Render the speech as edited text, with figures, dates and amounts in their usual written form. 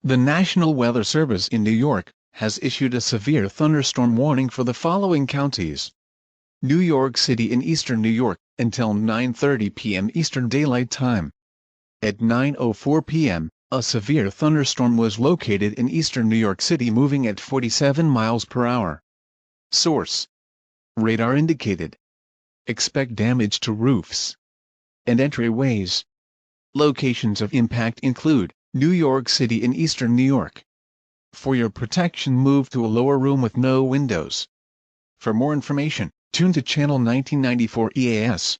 The National Weather Service in New York has issued a severe thunderstorm warning for the following counties: New York City in eastern New York, until 9:30 p.m. Eastern Daylight Time. At 9:04 p.m., a severe thunderstorm was located in eastern New York City moving at 47 miles per hour. Source: radar indicated. Expect damage to roofs and entryways. Locations of impact include New York City in eastern New York. For your protection, move to a lower room with no windows. For more information, tune to Channel 1994 EAS.